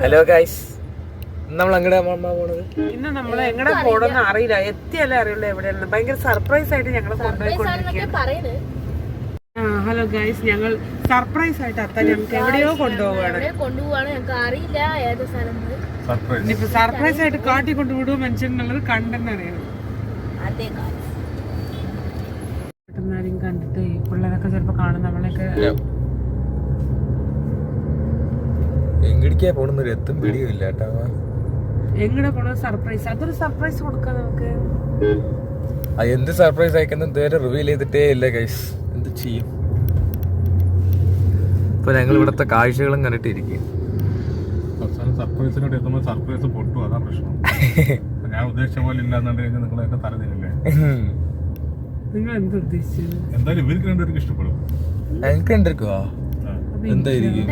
Hello guys, നമ്മൾ എങ്ങടെ പോണത്? ഇന്ന് നമ്മൾ എങ്ങടെ പോണെന്ന് അറിയില്ല, എത്തിയല്ലേ അറിയുള്ളൂ എവിടെയാണ്. ഭയങ്കര സർപ്രൈസ് ആയിട്ട് ഞങ്ങൾ കൊണ്ടുപോയിക്കൊണ്ടിരിക്കുകയാണ്. ഹലോ ഗൈസ്, ഞങ്ങൾ സർപ്രൈസ് ആയിട്ട് അത്ത ഞങ്ങൾക്ക് എവിടെയോ കൊണ്ടുപോവാണ്. ഇനിയിപ്പോ സർപ്രൈസ് ആയിട്ട് കാട്ടി കൊണ്ടുവിടുവോ മനുഷ്യൻ എന്നുള്ളത് കണ്ടെന്നറിയണം. പെട്ടെന്നാരും കണ്ടിട്ട് പിള്ളേരൊക്കെ ചിലപ്പോ കാണും നമ്മളെയൊക്കെ. എങ്ങടിക്കാ പോണെന്നൊരു എത്തും പിടിയും ഇല്ല കേട്ടോ. എങ്ങടെ പോണ സർപ്രൈസ്, അതൊരു സർപ്രൈസ് കൊടുക്കാം നമുക്ക്. എന്ത് സർപ്രൈസ് അയക്കുന്ന ഇതുവരെ റിവീൽ ചെയ്തിട്ടേ ഇല്ല ഗൈസ്. എന്ത് ചെയ്യും? ഇപ്പൊ ഞങ്ങൾ ഇവിടത്തെ കാഴ്ചകളും കണ്ടിട്ടിരിക്കും. സർപ്രൈസിനോട് എത്തുമ്പോൾ സർപ്രൈസ് പൊട്ടും, അതാ പ്രശ്നം. ഞാൻ ഉദ്ദേശിച്ച പോലെ ഇല്ലാന്നുണ്ടെങ്കിൽ നിങ്ങളെയൊക്കെ തരുന്നില്ലേ? നിങ്ങൾ എന്താ ഉദ്ദേശിച്ചത്? എന്തായാലും ഇവർക്ക് രണ്ടുപേർക്ക് ഇഷ്ടപ്പെടും. എനിക്ക് കണ്ടിരിക്കുവോ? എന്തായിരിക്കും?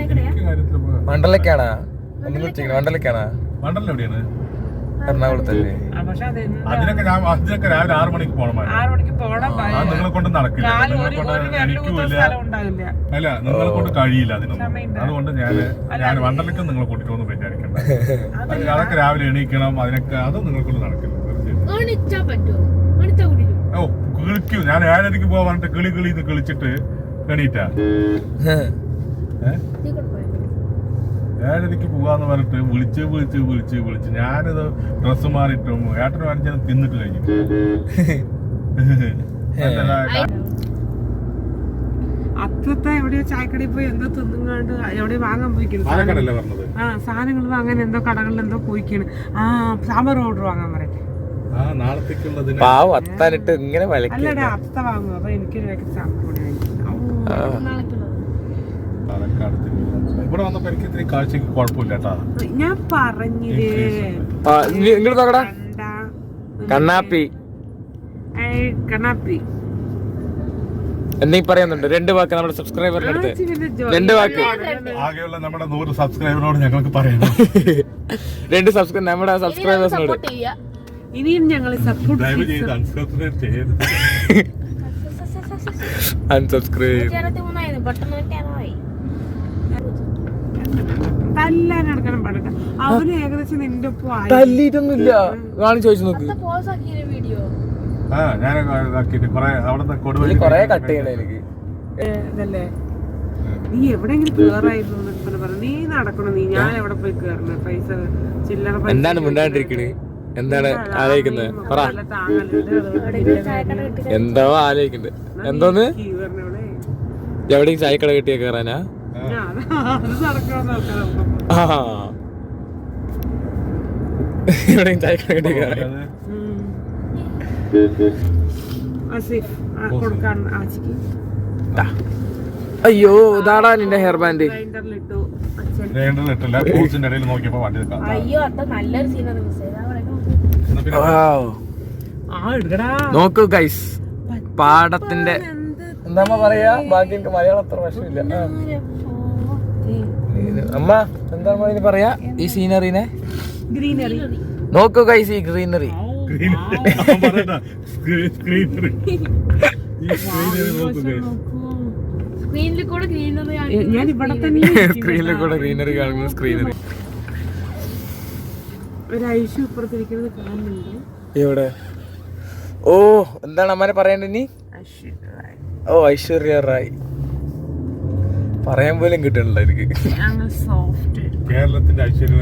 മണ്ഡലക്കാണാ? മണ്ഡലക്കാണാ? മണ്ഡലം എവിടെയാണ്? എറണാകുളത്തല്ലേ? അതിനൊക്കെ രാവിലെ 6 മണിക്ക് പോകണം. നിങ്ങളെ കൊണ്ട് നടക്കില്ല, അല്ല നിങ്ങളെ കൊണ്ട് കഴിയില്ല അതിനൊന്നും. അതുകൊണ്ട് ഞാൻ മണ്ഡലക്ക് നിങ്ങളെ കൂട്ടിട്ടൊന്നും വിചാരിക്കണ്ട. അതൊക്കെ രാവിലെ എണീക്കണം, അതിനൊക്കെ അതും നിങ്ങളെ കൊണ്ട് നടക്കില്ല. ഓ കിളിക്കൂ, ഞാൻ 7:30 പോവാൻ പറഞ്ഞിട്ട് കിളി കിളിച്ചിട്ട് എണീറ്റാ 7:30 പോവാന്ന് പറഞ്ഞിട്ട് വിളിച്ച് ഞാനിത് ഡ്രസ്സ് മാറിയിട്ടും ഏട്ടന് വാങ്ങിച്ചാൽ തിന്നിട്ട് കഴിഞ്ഞു. അത്രത്തെ എവിടെയോ ചായക്കടയിൽ പോയി എന്തോ തിന്നുങ്ങാണ്ട് എവിടെ വാങ്ങാൻ പോയിക്കുന്നു. സാധനങ്ങൾ വാങ്ങാൻ എന്തോ കടകളിൽ എന്തോ പോയിക്കാണ്. സാമ്പാർ ഓർഡർ വാങ്ങാൻ പറയട്ടെ. അത്താനിട്ട് ഇങ്ങനെ അല്ലടാ, അത്ത വാങ്ങും. അപ്പൊ എനിക്കൊരു പാക്കറ്റ് സാമ്പാർ പൊടി വാങ്ങിക്കും. ഇവിടെ വന്നപ്പോ എനിക്ക് ഇത്തിരി കാഴ്ചക്ക് കുഴപ്പമില്ല കേട്ടാ. ഞാൻ പറഞ്ഞില്ലേ കണ്ണാപ്പി കണ്ണാപ്പി എന്നീ പറയുന്നുണ്ട്. 2 വാക്ക് നമ്മുടെ സബ്സ്ക്രൈബറിന്റെ അടുത്ത് 2 വാക്ക് ആകെയുള്ള നമ്മുടെ 100 സബ്സ്ക്രൈബറിനോട് ഞങ്ങൾക്ക് പറയണം. 2 നമ്മുടെ സബ്സ്ക്രൈബേഴ്സിനോട് ഇനിയും ഞങ്ങളെ സപ്പോർട്ട് അൺസബ്സ്ക്രൈബ് തല്ലാനടക്കണം പാടില്ല. അവന് ഏകദേശം നിന്റെ ഒപ്പം തല്ലിട്ടൊന്നുമില്ല. ചോദിച്ചു നോക്ക്. കൊറേ കട്ട് ചെയ്യണ എനിക്ക് ഇതല്ലേ. നീ എവിടെയെങ്കിലും കേറായിരുന്നു പറഞ്ഞു. നീ നടക്കണം, ഞാൻ എവിടെ പോയി കേറണ? പൈസ ചില്ലറ എന്താണ് മുണ്ടാണ്ടിരിക്കണേ? എന്താണ് ആലോചിക്കുന്നത്? പറ. എന്തോ ആലോചിക്കണ്ട്. എന്തോന്ന്? എവിടെയും ചായക്കട കെട്ടിയ കേറാനാ? എവിടെയും ചായക്കട കെട്ടിയ കേറാൻ. അയ്യോ, ഇതാടാ നിന്റെ ഹെയർ ബാൻഡ്. നോക്കൂ ഗൈസ്, പാടത്തിന്റെ എന്താ പറയാ, ബാക്കി എനിക്ക് മലയാളം അത്ര വശമില്ല. അമ്മ എന്താ പറയാ ഈ സീനറിനെ? ഗ്രീനറി. നോക്കൂ ഗൈസ്, ഈ ഗ്രീനറി. ഞാൻ ഇവിടെ തന്നെ സ്ക്രീനിൽ കൂടെ ഗ്രീനറി കാണുന്നു. സ്ക്രീനറി ഒരു ഐഷു ഇപ്പുറത്തിരിക്കുന്നത് കാണുന്നുണ്ട്. എവിടെ? ഓ, എന്താണ് അമ്മനെ പറയണ്ട ഇനി? ഓ, ഐശ്വര്യ റായ്. പറയാൻ പോലും കിട്ടണില്ല എനിക്ക്. കേരളത്തിന്റെ ഐശ്വര്യ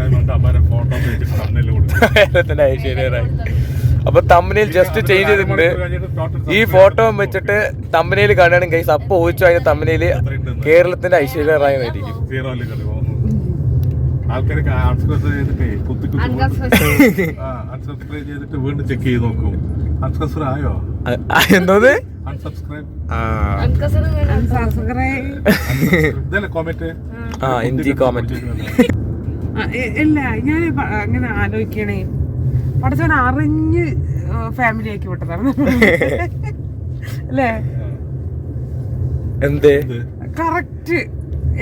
റായ്. അപ്പൊ തമ്പനയിൽ ജസ്റ്റ് ചേഞ്ച് ചെയ്തിട്ടുണ്ട്. ഈ ഫോട്ടോ വെച്ചിട്ട് തമ്പനയിൽ കാണുകയാണെങ്കിൽ ഗൈസ്, അപ്പൊ ഓടിച്ചു അതിന്റെ തമ്പനയില് കേരളത്തിന്റെ ഐശ്വര്യ റായ് ആയിരിക്കും. ആൾക്കാരൊക്കെ ചെയ്തിട്ട് വീണ്ടും ചെക്ക് ചെയ്ത് നോക്കും. അൺസബ്സ്ക്രൈബ് ആയോ? എന്തോന്ന്? ഇല്ല, ഞാൻ അങ്ങനെ ആലോചിക്കണേ. പഠിച്ചവൻ അറിഞ്ഞ് ഫാമിലി ആക്കി വിട്ടതാണ് അല്ലേ? എന്തേ? കറക്റ്റ്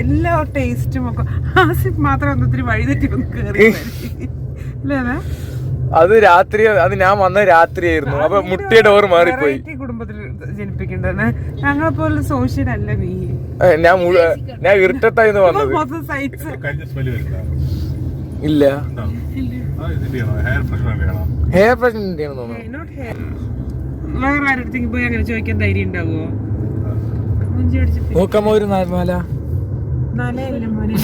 എല്ലാ ടേസ്റ്റും ഒക്കെ. ആസിഫ് മാത്രം ഒന്നൊത്തിരി വഴിതെറ്റി ഒന്ന് കേറി അല്ലേ? അത് രാത്രി, അത് ഞാൻ വന്ന രാത്രിയായിരുന്നു. അപ്പൊ മുട്ടിയുടെ ഡോർ മാറിപ്പോയി. കുടുംബത്തിൽ ജനിപ്പിക്കേണ്ടത് ഞങ്ങളെ പോലെ സോഷ്യൽ അല്ല നീ. ഞാൻ ഇരുട്ടത്തായിരുന്നു വന്നത്. ഇല്ല. ഉണ്ടോ? അത് ഇതിന്റെയാണോ? ഹെയർ ഫ്രഷ്നറിന്റെയാണോ? ഹെയർ ഫ്രഷിന്റെ ആണെന്ന് തോന്നുന്നു. Not hair. വേറെ ആരുടെ പോയി അങ്ങനെ ചോദിക്കാൻ ധൈര്യം ഉണ്ടാവുമോ? മുഞ്ചി അടിച്ചിട്ട് നോക്കാമോ ഒരു മാല? നല്ലതല്ല മോനെ.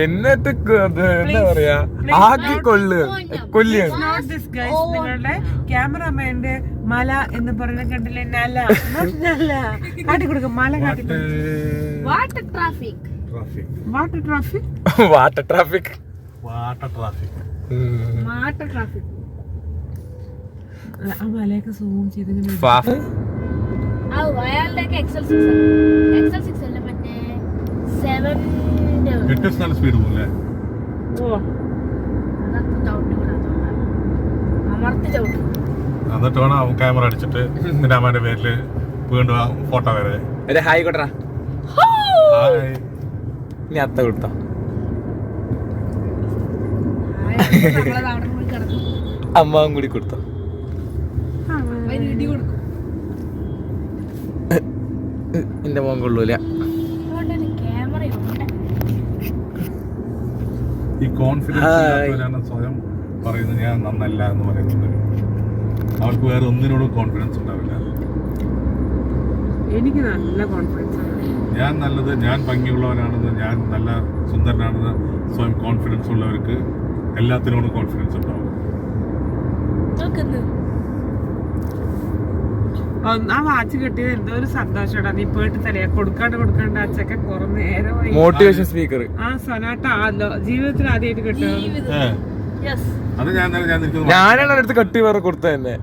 എന്നിട്ട് എന്താ പറയാ, ആക്കി കൊല്ലിയാണ്. Not this guys. നിങ്ങളുടെ ക്യാമറമാന്റെ മല എന്ന് പറയുന്ന കണ്ടില്ലേ? നല നല്ല കാട്ടി കൊടുക്കും. മല കാട്ടി water traffic. Water traffic. Water traffic. Water traffic. ആ മലയൊക്കെ സൂം ചെയ്ത് അയാളുടെ XL6 അല്ല, മറ്റേ 7 സ്പീഡ് പോലെ ഓ അമർത്തി ചവിട്ടും. എന്നിട്ട് വേണം അവൻ ക്യാമറ അടിച്ചിട്ട് നിന്റെ അമ്മേന്റെ പേരില് വീണ്ടും ഫോട്ടോ വരെ. ഒരു ഹായ് കൊട്ടറാ. നീ അത്ത കൊടുത്ത നമ്മളത് അവിടെ പോയി കിടക്കും. അമ്മാവും കൂടി കൊടുത്ത. അതിന് ഇടി കൊടുക്കും. എന്റെ മോൻ കൊള്ളൂല. അതുകൊണ്ടൊരു ക്യാമറയുണ്ട്. ഈ കോൺഫിഡൻസ് സ്വയം പറയുന്നത് ഞാൻ നന്നല്ല എന്ന് പറയുന്നത് അവർക്ക് വേറെ ഒന്നിനോടും കോൺഫിഡൻസ് ഉണ്ടാവില്ല. എനിക്ക് നല്ല കോൺഫിഡൻസ് ആണ്. ഞാൻ നല്ലത്, ഞാൻ ഭംഗിയുള്ളവനാണെന്ന്, ഞാൻ നല്ല സുന്ദരനാണെന്ന് സ്വയം കോൺഫിഡൻസ് ഉള്ളവർക്ക് എല്ലാത്തിനോടും കോൺഫിഡൻസ് ഉണ്ടാവും. ആ വാച്ച് കിട്ടിയത് എന്തോ ഒരു സന്തോഷമാണ്. നീ പോയിട്ട് തലയാ കൊടുക്കാണ്ട് അച്ഛക്കെ കുറെ നേരമായി. Motivation speaker. ആ സൊനാട്ട ജീവിതത്തിൽ ആദ്യമായിട്ട് കിട്ടുന്നത്. അത് ഞാനാണ് അടുത്ത് കട്ടി വേറെ കൊടുത്ത തന്നെ.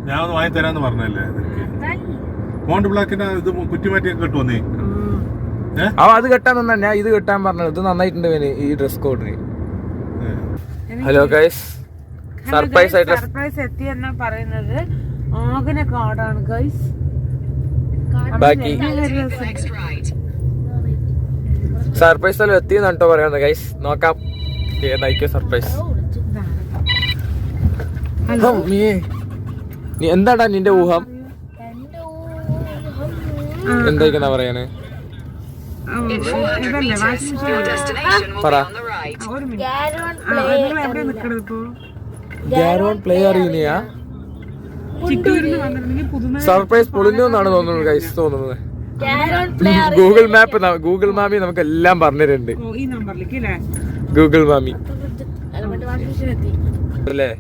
ഞാൻ ഒന്ന് വാങ്ങി തരാന്ന് പറഞ്ഞല്ലേ മോണ്ട് ബ്ലാക്കിന്റെ ഇത് കുറ്റിമാറ്റിയൊക്കെ കിട്ടുമോ നീ? അത് കെട്ടാൻ തന്നെ ഞാൻ ഇത് കെട്ടാൻ പറഞ്ഞത്. ഇത് നന്നായിട്ടുണ്ട് ഈ ഡ്രസ് കോഡിന്. ഹലോ ഗൈസ്, സർപ്രൈസ് ആയിട്ട് സർപ്രൈസ് എത്തി എന്നാ പറയുന്നത്. ആകനെ കാർഡാണ് ഗൈസ്. ബാക്കി സർപ്രൈസ് എല്ലാം എത്തിയെന്നാണ് കേട്ടോ പറയുന്നത് ഗൈസ്. നോക്കാം ഏതായിരിക്കും സർപ്രൈസ്. നീ എന്താടാ നിന്റെ ഊഹം? എന്തായിക്കെന്നാ പറയാന്? പറ. ഒരു മിനിറ്റ്, എവിടെ നിക്കണത് ഇപ്പൊ? ഗ്യാരോൺ പ്ലേ അറിയുന്നയാ? ചിറ്റൂരിന്ന് വന്നിട്ടുണ്ടെങ്കിൽ പുതുമ സർപ്രൈസ് പൊളിഞ്ഞെന്നാണ് തോന്നുന്നത് ഗൈസ്. തോന്നുന്നത് ഗൂഗിൾ മാമി നമുക്ക് എല്ലാം പറഞ്ഞിട്ടുണ്ട്. ഈ നമ്പറിലേക്ക് അല്ലേ? ഗൂഗിൾ മാമി അല്ലേ?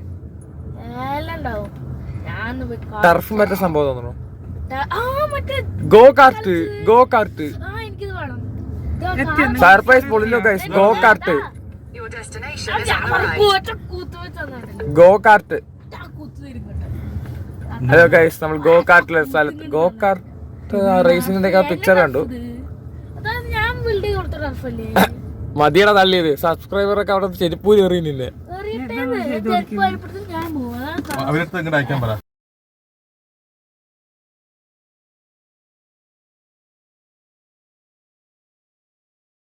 ടർഫ് മറ്റേ സംഭവം തോന്നണോ? Go kart. സർപ്രൈസ് പൊളിഞ്ഞു guys. Go kart. Hello guys, നമ്മൾ ഗോ കാർട്ടിലെ സ്ഥലത്ത് ഗോ കാർട്ട് റേസിംഗിന്റെ പിക്ചർ കണ്ടു. മതിയുടെ തള്ളിയത്. സബ്സ്ക്രൈബറൊക്കെ അവിടെ ചെരുപ്പൂരി എറിയുന്നില്ലേ? അവരടുത്ത് ഇങ്ങോട്ട് അയക്കാൻ പറ.